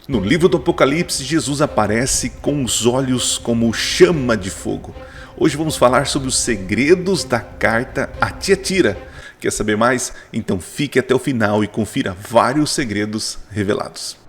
No livro do Apocalipse, Jesus aparece com os olhos como chama de fogo. Hoje vamos falar sobre os segredos da carta a Tiatira. Quer saber mais? Então fique até o final e confira vários segredos revelados.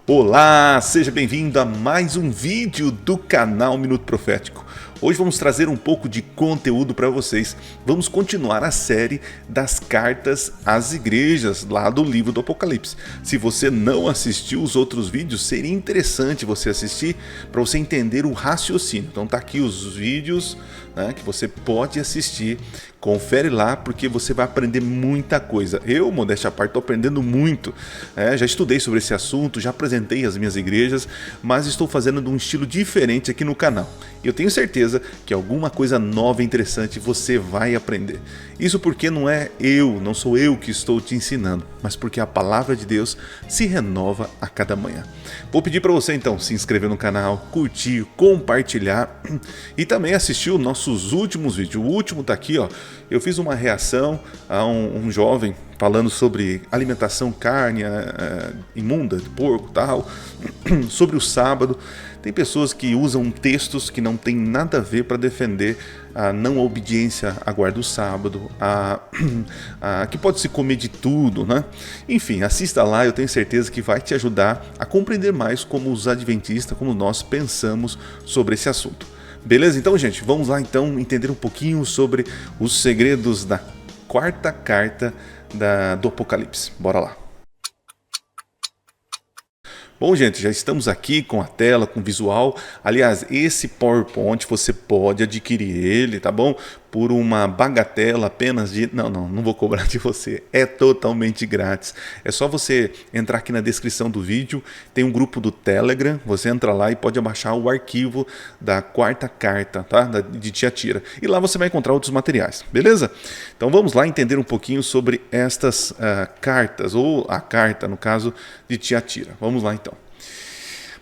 Olá, seja bem-vindo a mais um vídeo do canal Minuto Profético. Hoje vamos trazer um pouco de conteúdo para vocês. Vamos continuar a série das cartas às igrejas lá do livro do Apocalipse. Se você não assistiu os outros vídeos, seria interessante você assistir para você entender o raciocínio. Então tá aqui os vídeos, né, que você pode assistir. Confere lá porque você vai aprender muita coisa. Eu, modéstia à parte, estou aprendendo muito. Já estudei sobre esse assunto, já apresentei às minhas igrejas, mas estou fazendo de um estilo diferente aqui no canal. Eu tenho certeza que alguma coisa nova e interessante você vai aprender. Isso porque não sou eu que estou te ensinando, mas porque a palavra de Deus se renova a cada manhã. Vou pedir para você então se inscrever no canal, curtir, compartilhar e também assistir os nossos últimos vídeos. O último está aqui, ó. Eu fiz uma reação a um jovem falando sobre alimentação carne imunda, de porco e tal, sobre o sábado. Tem pessoas que usam textos que não tem nada a ver para defender a não obediência à guarda do sábado, que pode se comer de tudo, né? Enfim, assista lá, eu tenho certeza que vai te ajudar a compreender mais como os adventistas, como nós pensamos sobre esse assunto. Beleza? Então, gente, vamos lá então entender um pouquinho sobre os segredos da quarta carta do Apocalipse. Bora lá. Bom, gente, já estamos aqui com a tela, com o visual. Aliás, esse PowerPoint você pode adquirir ele, tá bom? Por uma bagatela apenas de... Não vou cobrar de você. É totalmente grátis. É só você entrar aqui na descrição do vídeo. Tem um grupo do Telegram. Você entra lá e pode baixar o arquivo da quarta carta, tá? De Tiatira. E lá você vai encontrar outros materiais, beleza? Então vamos lá entender um pouquinho sobre estas cartas, ou a carta, no caso, de Tiatira. Vamos lá então.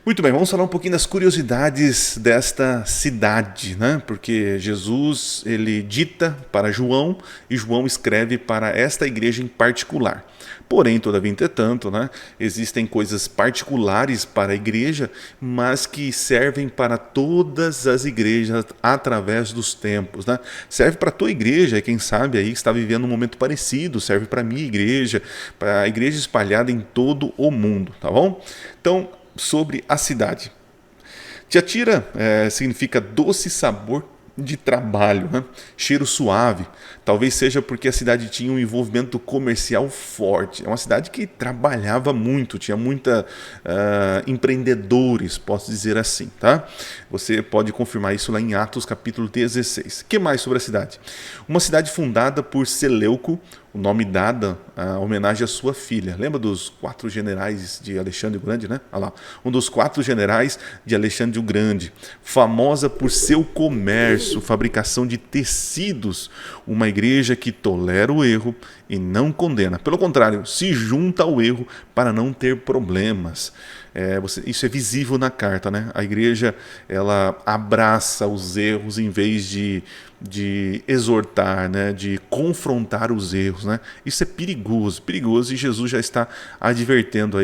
Muito bem, vamos falar um pouquinho das curiosidades desta cidade, né? Porque Jesus, ele dita para João e João escreve para esta igreja em particular. Porém, todavia, entretanto, né, existem coisas particulares para a igreja, mas que servem para todas as igrejas através dos tempos, né? Serve para a tua igreja, quem sabe aí está vivendo um momento parecido, serve para a minha igreja, para a igreja espalhada em todo o mundo, tá bom? Então, sobre a cidade. Tiatira significa doce sabor de trabalho, né? Cheiro suave. Talvez seja porque a cidade tinha um envolvimento comercial forte. É uma cidade que trabalhava muito, tinha muita empreendedores, posso dizer assim, tá? Você pode confirmar isso lá em Atos capítulo 16. O que mais sobre a cidade? Uma cidade fundada por Seleuco, o nome dado a homenagem à sua filha. Lembra dos 4 generais de Alexandre o Grande, né? Olha lá. Um dos 4 generais de Alexandre o Grande. Famosa por seu comércio, fabricação de tecidos. Uma igreja que tolera o erro e não condena. Pelo contrário, se junta ao erro para não ter problemas. Isso é visível na carta, né? A igreja, ela abraça os erros em vez de exortar, né? De confrontar os erros, né? Isso é perigoso, e Jesus já está advertendo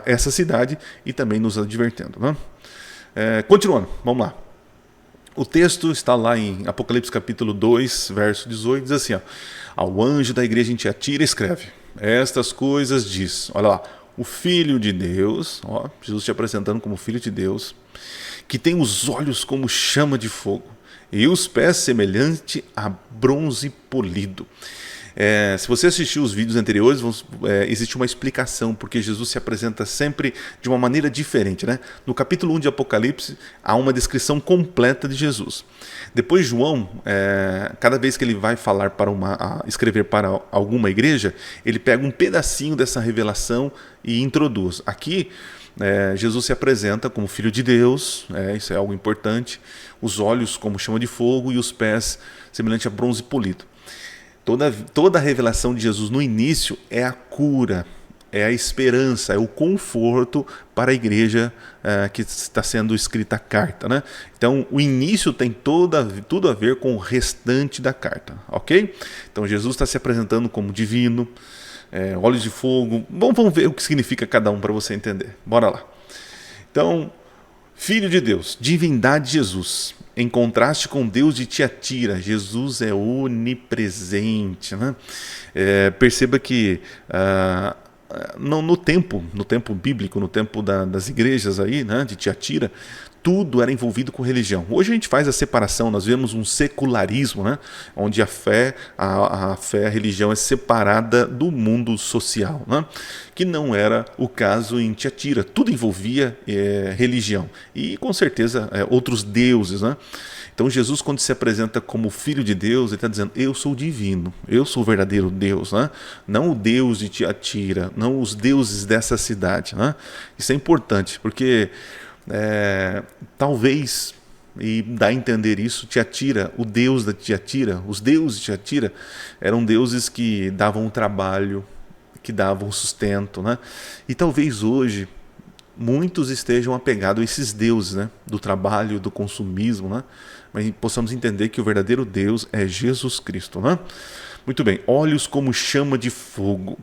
essa cidade e também nos advertendo, né? Continuando, vamos lá. O texto está lá em Apocalipse capítulo 2, verso 18, diz assim, ó, ao anjo da igreja em Tiatira escreve, estas coisas diz, olha lá, o Filho de Deus, ó, Jesus te apresentando como Filho de Deus, que tem os olhos como chama de fogo e os pés semelhante a bronze polido. Se você assistiu os vídeos anteriores, existe uma explicação, porque Jesus se apresenta sempre de uma maneira diferente, né? No capítulo 1 de Apocalipse, há uma descrição completa de Jesus. Depois João, cada vez que ele vai falar escrever para alguma igreja, ele pega um pedacinho dessa revelação e introduz. Aqui, Jesus se apresenta como Filho de Deus, isso é algo importante, os olhos como chama de fogo e os pés semelhante a bronze polido. Toda a revelação de Jesus no início é a cura, é a esperança, é o conforto para a igreja que está sendo escrita a carta, né? Então, o início tem tudo a ver com o restante da carta, ok? Então, Jesus está se apresentando como divino, olhos de fogo. Vamos ver o que significa cada um para você entender. Bora lá. Então, Filho de Deus, divindade de Jesus, em contraste com Deus de Tiatira, Jesus é onipresente, né? Perceba que no tempo bíblico, no tempo das igrejas aí, né, de Tiatira, tudo era envolvido com religião. Hoje a gente faz a separação, nós vemos um secularismo, né, onde a fé, a religião é separada do mundo social, né, que não era o caso em Tiatira. Tudo envolvia religião e, com certeza, outros deuses, né? Então Jesus, quando se apresenta como Filho de Deus, ele está dizendo, eu sou divino, eu sou o verdadeiro Deus, né? Não o Deus de Tiatira, não os deuses dessa cidade, né? Isso é importante, porque talvez, e dá a entender isso, Tiatira, o Deus da Tiatira, os deuses de Tiatira eram deuses que davam trabalho, que davam sustento, né? E talvez hoje muitos estejam apegados a esses deuses, né? Do trabalho, do consumismo, né? Mas possamos entender que o verdadeiro Deus é Jesus Cristo, né? Muito bem, olhos como chama de fogo.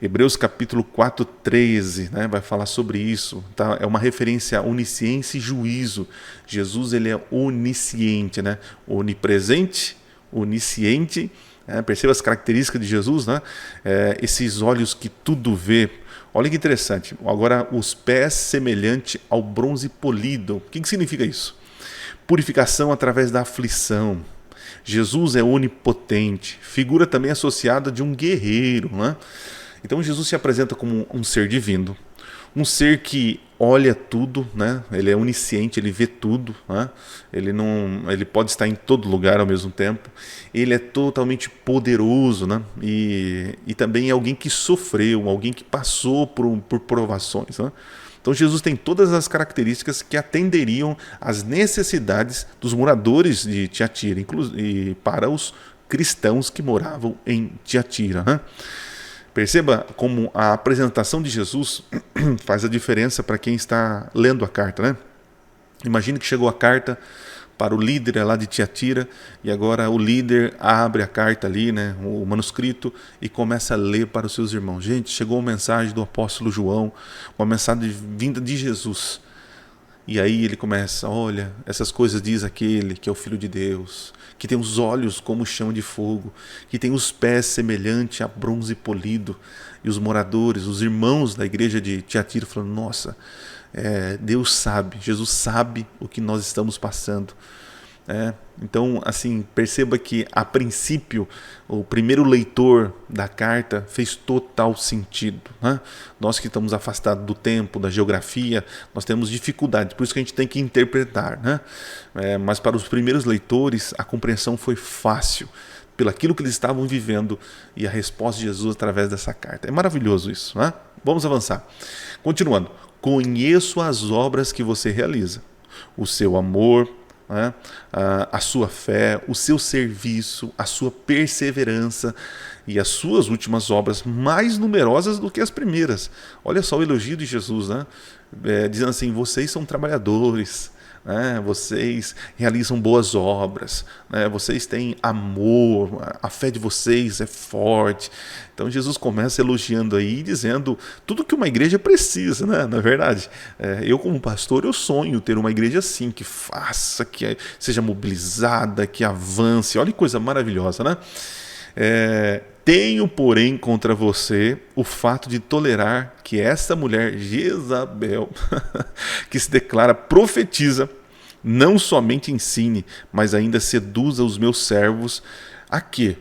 Hebreus capítulo 4:13, né, vai falar sobre isso. Tá? É uma referência a onisciência e juízo. Jesus, ele é onisciente, né? Onipresente, onisciente. Perceba as características de Jesus, né? Esses olhos que tudo vê. Olha que interessante. Agora, os pés semelhante ao bronze polido. O que significa isso? Purificação através da aflição. Jesus é onipotente, figura também associada de um guerreiro, né? Então Jesus se apresenta como um ser divino, um ser que olha tudo, né? Ele é onisciente, ele vê tudo, né? Ele pode estar em todo lugar ao mesmo tempo. Ele é totalmente poderoso, né? E também é alguém que sofreu, alguém que passou por provações, né? Então Jesus tem todas as características que atenderiam às necessidades dos moradores de Tiatira, e para os cristãos que moravam em Tiatira, né? Perceba como a apresentação de Jesus faz a diferença para quem está lendo a carta, né? Imagine que chegou a carta para o líder lá de Tiatira, e agora o líder abre a carta ali, né, o manuscrito, e começa a ler para os seus irmãos. Gente, chegou uma mensagem do apóstolo João, uma mensagem vinda de Jesus. E aí ele começa, olha, essas coisas diz aquele que é o Filho de Deus, que tem os olhos como chama de fogo, que tem os pés semelhante a bronze polido. E os moradores, os irmãos da igreja de Tiatira falando, nossa, Deus sabe, Jesus sabe o que nós estamos passando. Então, assim, perceba que a princípio o primeiro leitor da carta fez total sentido, né? Nós que estamos afastados do tempo, da geografia, nós temos dificuldade, por isso que a gente tem que interpretar, né? Mas para os primeiros leitores a compreensão foi fácil, pelo aquilo que eles estavam vivendo, e a resposta de Jesus através dessa carta. É maravilhoso isso, né? Vamos avançar. Continuando. Conheço as obras que você realiza, o seu amor, né? A sua fé, o seu serviço, a sua perseverança e as suas últimas obras mais numerosas do que as primeiras. Olha só o elogio de Jesus, né? Dizendo assim, vocês são trabalhadores, né? Vocês realizam boas obras, né? Vocês têm amor, a fé de vocês é forte. Então Jesus começa elogiando aí, dizendo tudo que uma igreja precisa, né? Na verdade, eu como pastor, eu sonho ter uma igreja assim, que faça, que seja mobilizada, que avance. Olha que coisa maravilhosa, né? Tenho, porém, contra você o fato de tolerar que essa mulher, Jezabel, que se declara profetiza, não somente ensine, mas ainda seduza os meus servos a quê?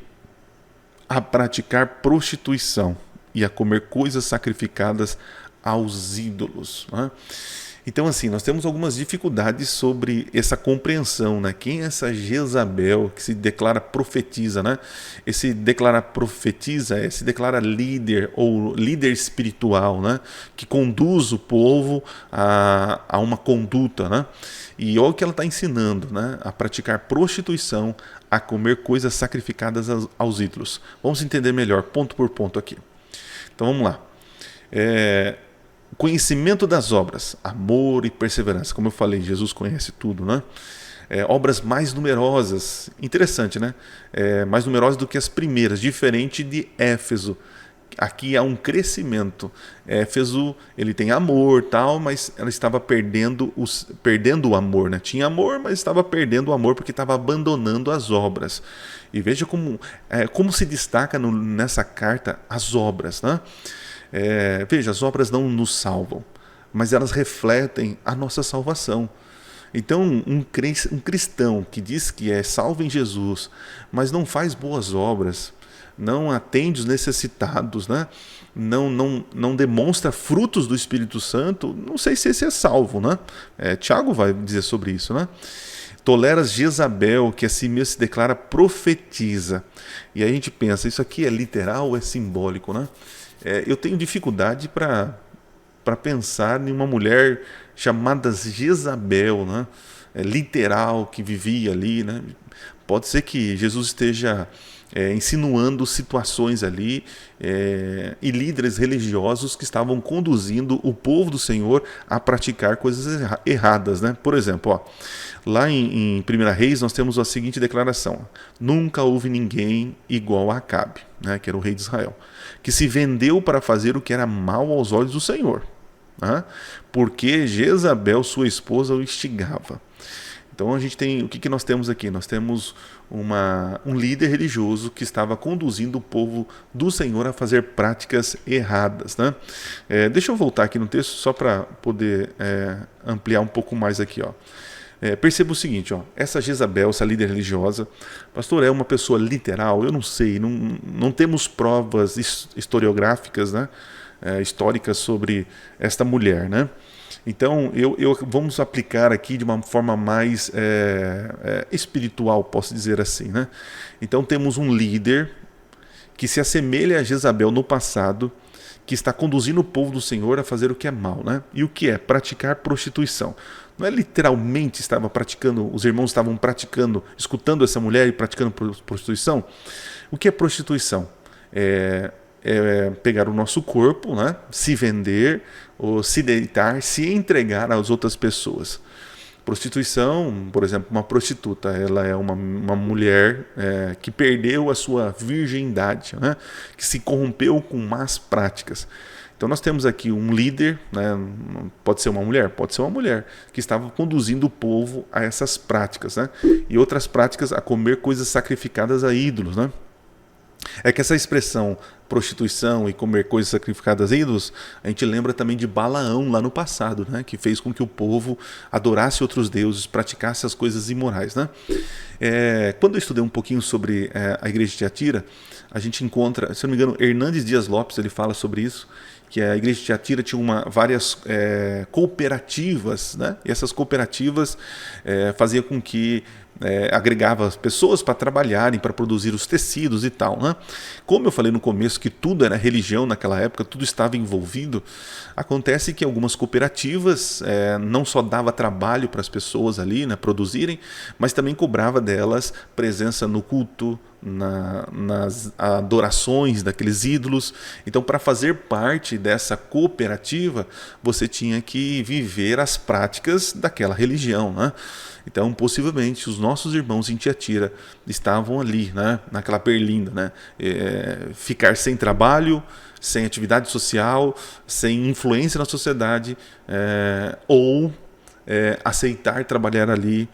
A praticar prostituição e a comer coisas sacrificadas aos ídolos, né? Então, assim, nós temos algumas dificuldades sobre essa compreensão, né? Quem é essa Jezabel que se declara profetiza, né? Esse declarar profetiza, se declara líder ou líder espiritual, né? Que conduz o povo a uma conduta, né? E olha o que ela está ensinando, né? A praticar prostituição, a comer coisas sacrificadas aos ídolos. Vamos entender melhor, ponto por ponto aqui. Então, vamos lá. Conhecimento das obras, amor e perseverança. Como eu falei, Jesus conhece tudo, né? Obras mais numerosas, interessante, né? Mais numerosas do que as primeiras, diferente de Éfeso. Aqui há um crescimento. Éfeso, ele tem amor, tal, mas ela estava perdendo o amor, né? Tinha amor, mas estava perdendo o amor porque estava abandonando as obras. E veja como se destaca nessa carta as obras, né? Veja, as obras não nos salvam, mas elas refletem a nossa salvação. Então, um cristão que diz que é salvo em Jesus, mas não faz boas obras, não atende os necessitados, né? não demonstra frutos do Espírito Santo, não sei se esse é salvo, né? Tiago vai dizer sobre isso, né? Toleras Jezabel, que assim mesmo se declara profetiza. E aí a gente pensa, isso aqui é literal ou é simbólico, né? Eu tenho dificuldade para pensar em uma mulher chamada Jezabel, né? Literal, que vivia ali, né? Pode ser que Jesus esteja insinuando situações ali e líderes religiosos que estavam conduzindo o povo do Senhor a praticar coisas erradas, né? Por exemplo, lá em 1 Reis nós temos a seguinte declaração: nunca houve ninguém igual a Acabe, né, que era o rei de Israel, que se vendeu para fazer o que era mal aos olhos do Senhor, né, porque Jezabel, sua esposa, o instigava. Então a gente tem, o que nós temos aqui? Nós temos um líder religioso que estava conduzindo o povo do Senhor a fazer práticas erradas, né? Deixa eu voltar aqui no texto só para poder ampliar um pouco mais aqui, ó. Perceba o seguinte, essa Jezabel, essa líder religiosa, pastor, é uma pessoa literal? Eu não sei, não temos provas historiográficas, né, históricas sobre esta mulher, né? Então, vamos aplicar aqui de uma forma mais espiritual, posso dizer assim, né? Então, temos um líder que se assemelha a Jezabel no passado, que está conduzindo o povo do Senhor a fazer o que é mal, né? E o que é? Praticar prostituição. Não é literalmente estava praticando, os irmãos estavam praticando, escutando essa mulher e praticando prostituição? O que é prostituição? Pegar o nosso corpo, né? Se vender, ou se deitar, se entregar às outras pessoas. Prostituição, por exemplo, uma prostituta, ela é uma mulher que perdeu a sua virgindade, né? Que se corrompeu com más práticas. Então nós temos aqui um líder, né? Pode ser uma mulher, que estava conduzindo o povo a essas práticas, né? E outras práticas a comer coisas sacrificadas a ídolos, né? É que essa expressão prostituição e comer coisas sacrificadas a ídolos, a gente lembra também de Balaão lá no passado, né? Que fez com que o povo adorasse outros deuses, praticasse as coisas imorais, né? Quando eu estudei um pouquinho sobre a igreja de Tiatira, a gente encontra, se não me engano, Hernandes Dias Lopes, ele fala sobre isso, que a igreja de Tiatira tinha várias cooperativas, né? E essas cooperativas faziam com que agregava as pessoas para trabalharem, para produzir os tecidos e tal, né? Como eu falei no começo que tudo era religião naquela época, tudo estava envolvido, acontece que algumas cooperativas não só dava trabalho para as pessoas ali, né, produzirem, mas também cobrava delas presença no culto, nas adorações daqueles ídolos. Então, para fazer parte dessa cooperativa, você tinha que viver as práticas daquela religião, né? Então, possivelmente, os nossos irmãos em Tiatira estavam ali, né, naquela berlinda, né, ficar sem trabalho, sem atividade social, sem influência na sociedade, ou aceitar trabalhar ali,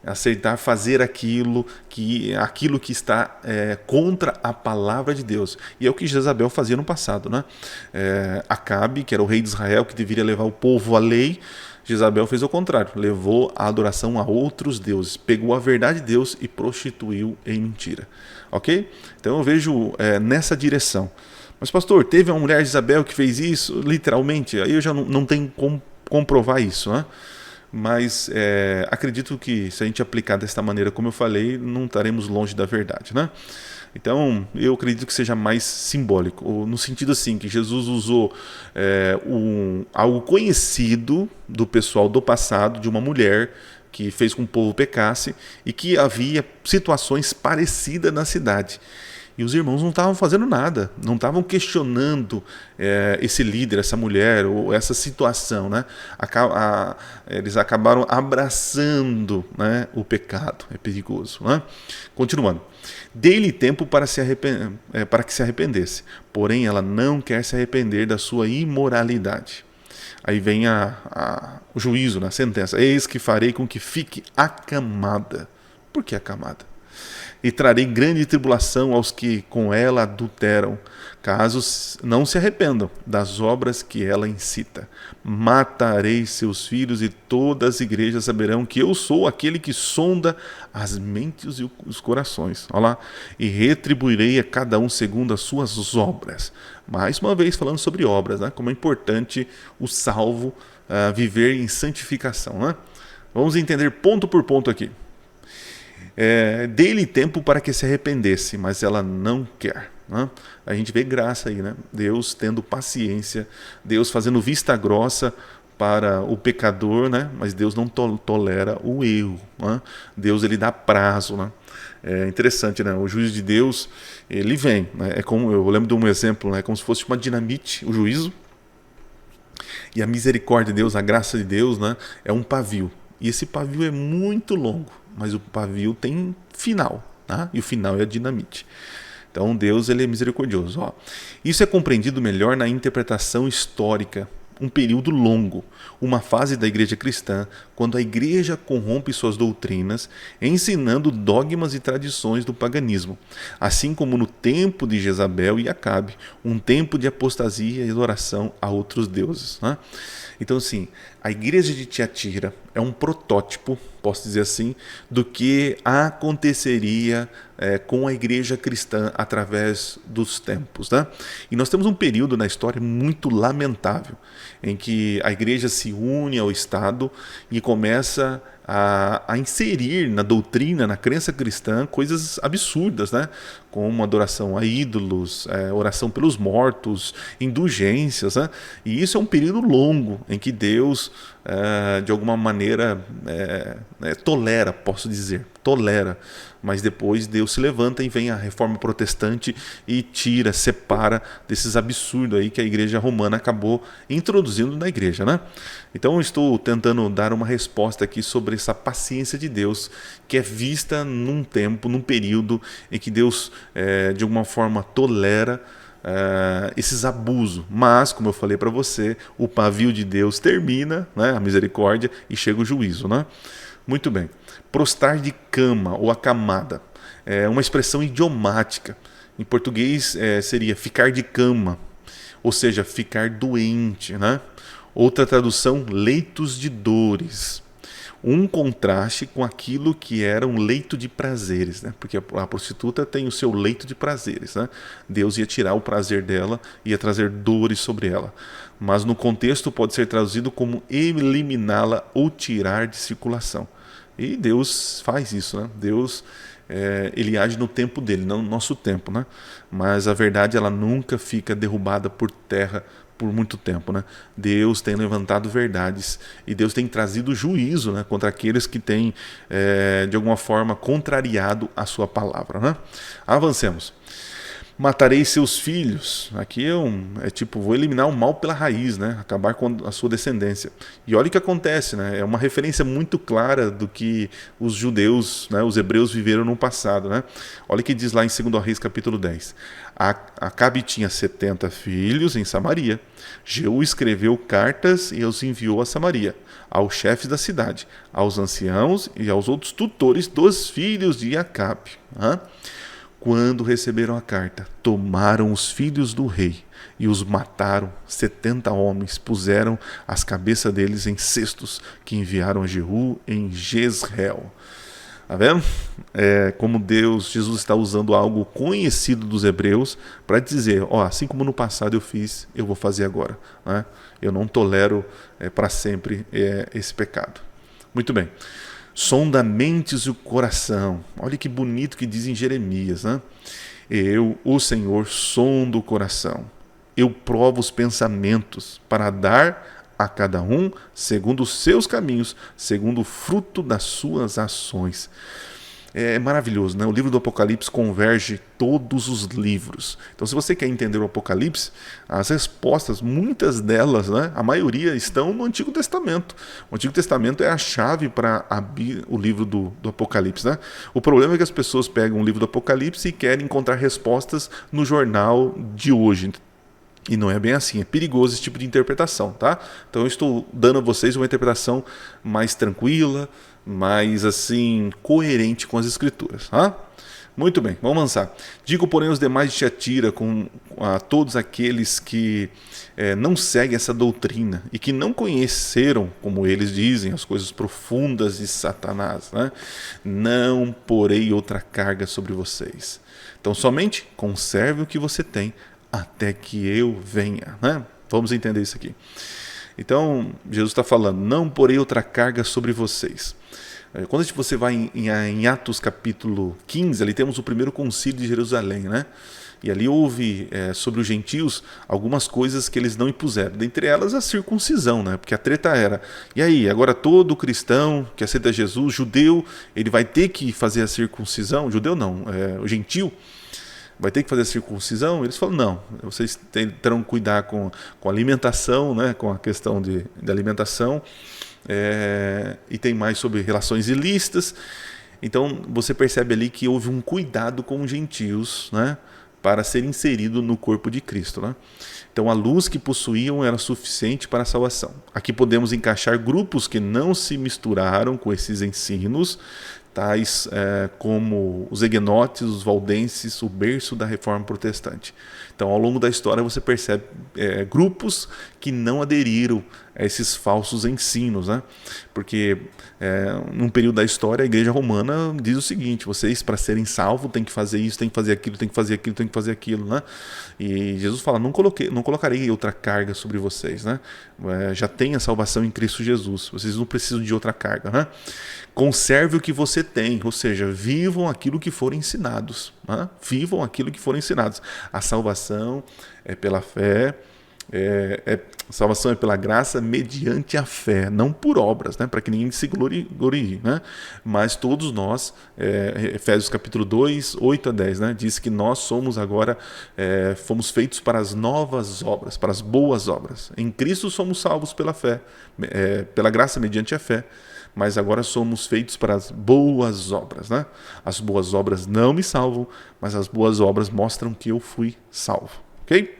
aceitar fazer aquilo que está contra a palavra de Deus. E é o que Jezabel fazia no passado, né? Acabe, que era o rei de Israel, que deveria levar o povo à lei, Jezabel fez o contrário, levou a adoração a outros deuses, pegou a verdade de Deus e prostituiu em mentira. Ok? Então eu vejo nessa direção. Mas pastor, teve uma mulher Jezabel que fez isso? Literalmente? Aí eu já não tenho como comprovar isso, né? Mas acredito que se a gente aplicar desta maneira, como eu falei, não estaremos longe da verdade, né? Então, eu acredito que seja mais simbólico, no sentido assim, que Jesus usou algo conhecido do pessoal do passado, de uma mulher que fez com que o povo pecasse e que havia situações parecidas na cidade. E os irmãos não estavam fazendo nada, não estavam questionando esse líder, essa mulher, ou essa situação, né? Eles acabaram abraçando, né, o pecado. É perigoso, né? Continuando. Dei-lhe tempo para que se arrependesse, porém ela não quer se arrepender da sua imoralidade. Aí vem o juízo, a sentença. Eis que farei com que fique acamada. Por que acamada? E trarei grande tribulação aos que com ela adulteram, caso não se arrependam das obras que ela incita. Matarei seus filhos e todas as igrejas saberão que eu sou aquele que sonda as mentes e os corações. Olha lá. E retribuirei a cada um segundo as suas obras. Mais uma vez falando sobre obras, né? Como é importante o salvo viver em santificação. Né? Vamos entender ponto por ponto aqui. Dei-lhe tempo para que se arrependesse, mas ela não quer. Né? A gente vê graça aí, né? Deus tendo paciência, Deus fazendo vista grossa para o pecador, né? Mas Deus não tolera o erro. Né? Deus ele dá prazo. Né? É interessante, né? O juízo de Deus ele vem. Né? É como eu lembro de um exemplo, né? Como se fosse uma dinamite, o juízo. E a misericórdia de Deus, a graça de Deus, né? É um pavio. E esse pavio é muito longo, mas o pavio tem final, tá? E o final é a dinamite. Então Deus ele é misericordioso. Ó. Isso é compreendido melhor na interpretação histórica. Um período longo, uma fase da igreja cristã, quando a igreja corrompe suas doutrinas, ensinando dogmas e tradições do paganismo, assim como no tempo de Jezabel e Acabe, um tempo de apostasia e adoração a outros deuses. Né? Então, assim, a igreja de Tiatira é um protótipo, posso dizer assim, do que aconteceria com a igreja cristã através dos tempos. Né? E nós temos um período na história muito lamentável, em que a igreja se une ao Estado e começa a inserir na doutrina, na crença cristã, coisas absurdas, né? Como adoração a ídolos, oração pelos mortos, indulgências. Né? E isso é um período longo em que Deus, de alguma maneira, tolera, posso dizer, tolera. Mas depois Deus se levanta e vem a reforma protestante e tira, separa desses absurdos aí que a igreja romana acabou introduzindo na igreja, né? Então eu estou tentando dar uma resposta aqui sobre essa paciência de Deus que é vista num tempo, num período em que Deus de alguma forma tolera esses abusos. Mas, como eu falei para você, o pavio de Deus termina, né, a misericórdia, e chega o juízo, né? Muito bem. Prostrar de cama ou acamada é uma expressão idiomática. Em português seria ficar de cama, ou seja, ficar doente. Né? Outra tradução, leitos de dores. Um contraste com aquilo que era um leito de prazeres, né? Porque a prostituta tem o seu leito de prazeres. Né? Deus ia tirar o prazer dela, ia trazer dores sobre ela. Mas no contexto pode ser traduzido como eliminá-la ou tirar de circulação. E Deus faz isso, né? Deus ele age no tempo dele, não no nosso tempo, né? Mas a verdade ela nunca fica derrubada por terra por muito tempo, né? Deus tem levantado verdades e Deus tem trazido juízo, né, contra aqueles que têm de alguma forma contrariado a sua palavra, né? Avancemos. Matarei seus filhos. Aqui é tipo, vou eliminar o mal pela raiz, né? Acabar com a sua descendência. E olha o que acontece, né? É uma referência muito clara do que os judeus, né, os hebreus viveram no passado, né? Olha o que diz lá em 2 Reis capítulo 10. Acabe tinha 70 filhos em Samaria. Jeú escreveu cartas e os enviou a Samaria, aos chefes da cidade, aos anciãos e aos outros tutores dos filhos de Acabe. Quando receberam a carta, tomaram os filhos do rei e os mataram. 70 homens puseram as cabeças deles em cestos que enviaram a Jeú em Jezreel. Tá vendo? Como Jesus está usando algo conhecido dos hebreus para dizer, assim como no passado eu fiz, eu vou fazer agora. Né? Eu não tolero para sempre esse pecado. Muito bem. Sonda mentes e o coração. Olha que bonito que diz em Jeremias, né? Eu, o Senhor, sondo o coração. Eu provo os pensamentos para dar a cada um segundo os seus caminhos, segundo o fruto das suas ações. é maravilhoso, né? O livro do Apocalipse converge todos os livros. Então, se você quer entender o Apocalipse, as respostas, muitas delas, né, a maioria estão no Antigo Testamento. O Antigo Testamento é a chave para abrir o livro do Apocalipse, né? O problema é que as pessoas pegam o livro do Apocalipse e querem encontrar respostas no jornal de hoje. E não é bem assim, é perigoso esse tipo de interpretação, tá? Então eu estou dando a vocês uma interpretação mais tranquila, mais assim, coerente com as escrituras, tá? Muito bem, vamos avançar. Digo, porém, os demais de Tiatira, a todos aqueles que não seguem essa doutrina e que não conheceram, como eles dizem, as coisas profundas de Satanás, né? Não porei outra carga sobre vocês. Então somente conserve o que você tem até que eu venha, né? Vamos entender isso aqui. Então, Jesus está falando, não porei outra carga sobre vocês. Quando você vai em Atos capítulo 15, ali temos o primeiro concílio de Jerusalém, né? E ali houve sobre os gentios algumas coisas que eles não impuseram. Dentre elas a circuncisão, né? Porque a treta era, e aí, agora todo cristão que aceita Jesus, judeu, ele vai ter que fazer a circuncisão? Judeu não, o gentio vai ter que fazer a circuncisão? Eles falam, não, vocês terão que cuidar com a alimentação, né, com a questão de alimentação, e tem mais sobre relações ilícitas. Então você percebe ali que houve um cuidado com os gentios, né, para ser inserido no corpo de Cristo, né? Então a luz que possuíam era suficiente para a salvação. Aqui podemos encaixar grupos que não se misturaram com esses ensinos, tais como os huguenotes, os valdenses, o berço da Reforma Protestante. Então, ao longo da história, você percebe grupos que não aderiram a esses falsos ensinos, né? Porque num período da história, a Igreja Romana diz o seguinte: vocês, para serem salvos, têm que fazer isso, têm que fazer aquilo, têm que fazer aquilo, têm que fazer aquilo, né? E Jesus fala, não colocarei outra carga sobre vocês, né? Já tem a salvação em Cristo Jesus, vocês não precisam de outra carga, né? Conserve o que você tem, ou seja, vivam aquilo que foram ensinados, né? Vivam aquilo que foram ensinados. A salvação é pela fé, a salvação é pela graça mediante a fé, não por obras, né? Para que ninguém se glorie, né? Mas todos nós, Efésios capítulo 2, 8 a 10, né? Diz que nós somos agora, fomos feitos para as novas obras, para as boas obras. Em Cristo somos salvos pela fé, pela graça mediante a fé. Mas agora somos feitos para as boas obras, né? As boas obras não me salvam, mas as boas obras mostram que eu fui salvo, ok?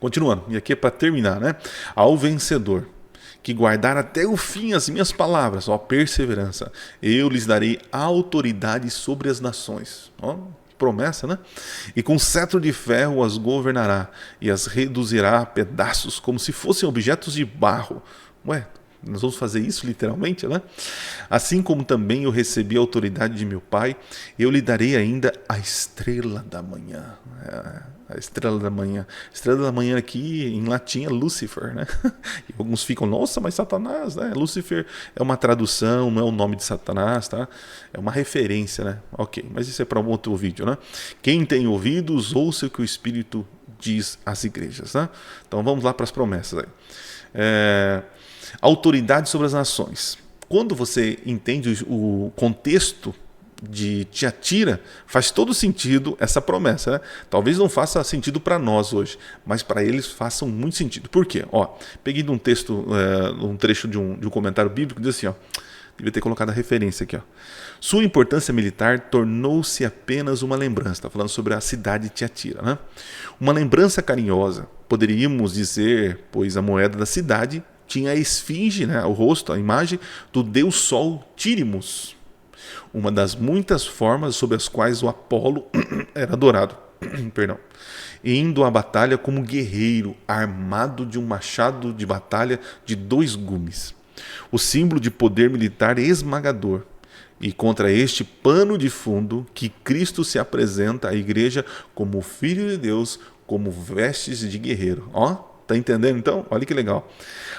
Continuando, e aqui é para terminar, né? Ao vencedor, que guardar até o fim as minhas palavras, ó, perseverança, eu lhes darei autoridade sobre as nações. Ó, promessa, né? E com cetro de ferro as governará e as reduzirá a pedaços como se fossem objetos de barro. Ué, nós vamos fazer isso literalmente, né? Assim como também eu recebi a autoridade de meu Pai, eu lhe darei ainda a estrela da manhã. A estrela da manhã. Estrela da manhã aqui em latim é Lúcifer, né? E alguns ficam, nossa, mas Satanás, né? Lúcifer é uma tradução, não é o nome de Satanás, tá? É uma referência, né? Ok, mas isso é para um outro vídeo, né? Quem tem ouvidos, ouça o que o Espírito diz às igrejas, né? Então vamos lá para as promessas aí. Autoridade sobre as nações. Quando você entende o contexto de Tiatira, faz todo sentido essa promessa, né? Talvez não faça sentido para nós hoje, mas para eles façam muito sentido. Por quê? Ó, peguei de um texto, um trecho de um comentário bíblico, diz assim, ó, devia ter colocado a referência aqui, ó. Sua importância militar tornou-se apenas uma lembrança. Está falando sobre a cidade de Tiatira, né? Uma lembrança carinhosa, poderíamos dizer, pois a moeda da cidade tinha a esfinge, né, o rosto, a imagem do deus Sol Tírimos, uma das muitas formas sob as quais o Apolo era adorado. Perdão. Indo à batalha como guerreiro, armado de um machado de batalha de 2 gumes. O símbolo de poder militar esmagador. E contra este pano de fundo que Cristo se apresenta à igreja como Filho de Deus, como vestes de guerreiro. Ó, tá entendendo então? Olha que legal.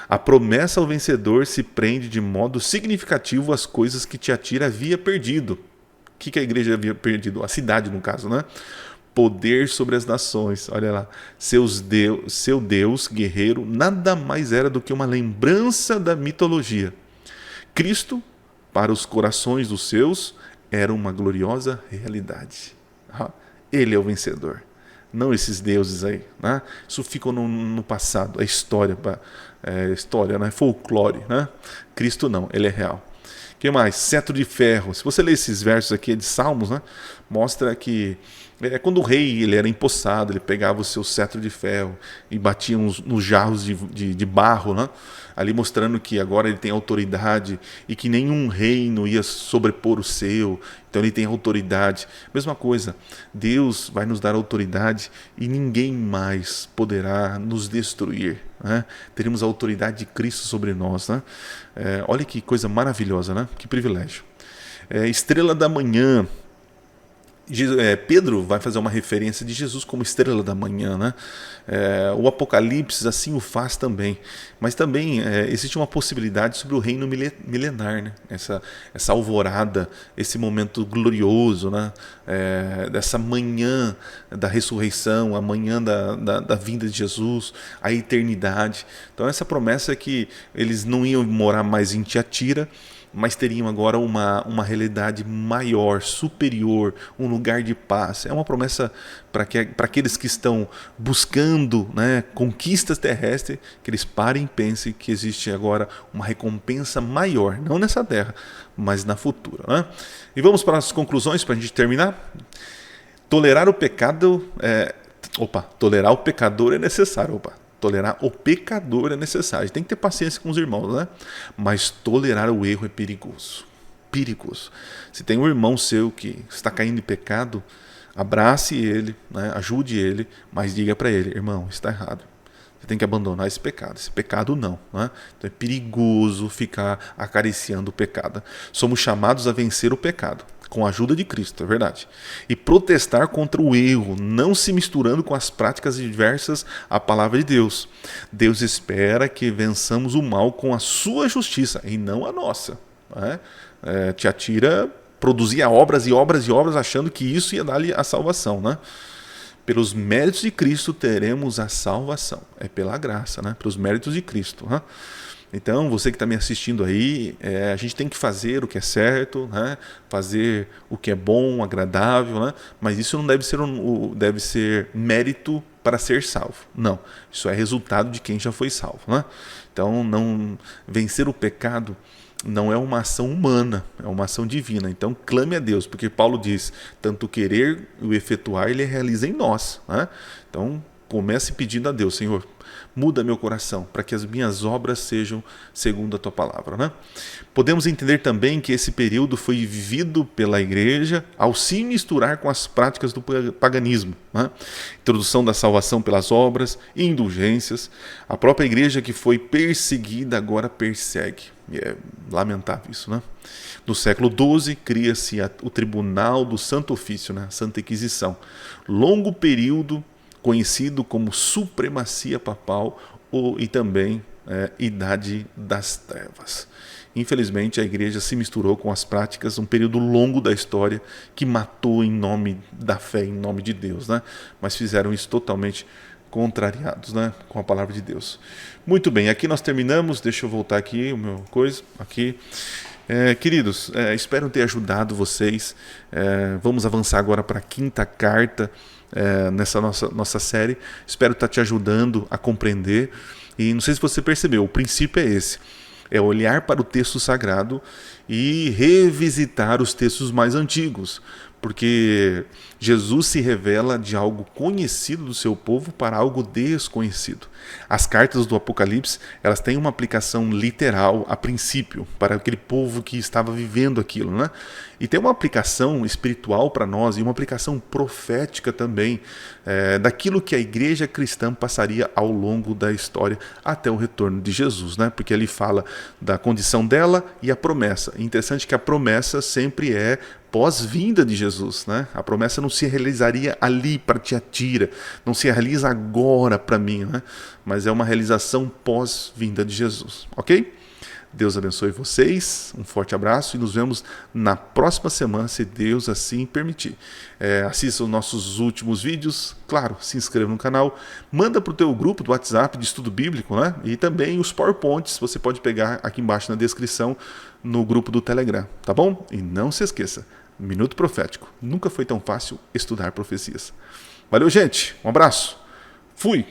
A promessa ao vencedor se prende de modo significativo às coisas que Tiatira havia perdido. O que a igreja havia perdido? A cidade, no caso, né? Poder sobre as nações. Olha lá. Seu Deus guerreiro nada mais era do que uma lembrança da mitologia. Cristo, para os corações dos seus, era uma gloriosa realidade. Ele é o vencedor, não esses deuses aí, né? Isso fica no passado, é história, né? Folclore, né? Cristo não, ele é real. O que mais? Cetro de ferro. Se você ler esses versos aqui de Salmos, né? Mostra que quando o rei ele era empossado, ele pegava o seu cetro de ferro e batia nos jarros de barro, né? Ali mostrando que agora ele tem autoridade e que nenhum reino ia sobrepor o seu, então ele tem autoridade. Mesma coisa, Deus vai nos dar autoridade e ninguém mais poderá nos destruir, né? Teremos a autoridade de Cristo sobre nós, né? Olha que coisa maravilhosa, né? Que privilégio. Estrela da manhã. Pedro vai fazer uma referência de Jesus como estrela da manhã, né? O Apocalipse assim o faz também, mas também existe uma possibilidade sobre o reino milenar, né? Essa alvorada, esse momento glorioso, né? Dessa manhã da ressurreição, a manhã da vinda de Jesus, a eternidade. Então essa promessa é que eles não iam morar mais em Tiatira, mas teriam agora uma realidade maior, superior, um lugar de paz. É uma promessa para aqueles que estão buscando, né, conquistas terrestres, que eles parem e pensem que existe agora uma recompensa maior, não nessa terra, mas na futura, né? E vamos para as conclusões para a gente terminar. Tolerar o pecador é necessário. Tolerar o pecador é necessário. Tem que ter paciência com os irmãos, né? Mas tolerar o erro é perigoso. Perigoso. Se tem um irmão seu que está caindo em pecado, abrace ele, né? Ajude ele, mas diga para ele: irmão, está errado. Você tem que abandonar esse pecado. Esse pecado não, né? Então é perigoso ficar acariciando o pecado. Somos chamados a vencer o pecado com a ajuda de Cristo, é verdade. E protestar contra o erro, não se misturando com as práticas diversas à palavra de Deus. Deus espera que vençamos o mal com a sua justiça e não a nossa, né? Tiatira produzia obras e obras e obras achando que isso ia dar-lhe a salvação, né? Pelos méritos de Cristo teremos a salvação. É pela graça, né? Pelos méritos de Cristo, né? Então, você que está me assistindo aí, a gente tem que fazer o que é certo, né? Fazer o que é bom, agradável, né? Mas isso não deve ser mérito para ser salvo. Não, isso é resultado de quem já foi salvo, né? Então, não vencer o pecado não é uma ação humana, é uma ação divina. Então, clame a Deus, porque Paulo diz, tanto querer e o efetuar, ele realiza em nós, né? Então, comece pedindo a Deus: Senhor, muda meu coração para que as minhas obras sejam segundo a tua palavra, né? Podemos entender também que esse período foi vivido pela igreja ao se misturar com as práticas do paganismo, né? Introdução da salvação pelas obras, indulgências. A própria igreja que foi perseguida agora persegue. E é lamentável isso, né? No século XII cria-se o Tribunal do Santo Ofício, né? Santa Inquisição. Longo período conhecido como supremacia papal e também idade das trevas. Infelizmente, a igreja se misturou com as práticas, um período longo da história que matou em nome da fé, em nome de Deus, né? Mas fizeram isso totalmente contrariados, né, com a palavra de Deus. Muito bem, aqui nós terminamos. Deixa eu voltar aqui, o meu coisa, aqui. Queridos, espero ter ajudado vocês. Vamos avançar agora para a quinta carta nessa nossa série. Espero estar te ajudando a compreender. E não sei se você percebeu, o princípio é esse: é olhar para o texto sagrado e revisitar os textos mais antigos, porque Jesus se revela de algo conhecido do seu povo para algo desconhecido. As cartas do Apocalipse, elas têm uma aplicação literal a princípio para aquele povo que estava vivendo aquilo, né? E tem uma aplicação espiritual para nós e uma aplicação profética também, daquilo que a igreja cristã passaria ao longo da história até o retorno de Jesus, né? Porque ele fala da condição dela e a promessa. É interessante que a promessa sempre é pós-vinda de Jesus, né? A promessa não se realizaria ali para Tiatira, não se realiza agora para mim, né? Mas é uma realização pós-vinda de Jesus, ok? Deus abençoe vocês, um forte abraço e nos vemos na próxima semana, se Deus assim permitir. Assista os nossos últimos vídeos, claro, se inscreva no canal, manda para o teu grupo do WhatsApp de estudo bíblico, né? E também os PowerPoints você pode pegar aqui embaixo na descrição no grupo do Telegram, tá bom? E não se esqueça, Minuto Profético. Nunca foi tão fácil estudar profecias. Valeu, gente. Um abraço. Fui.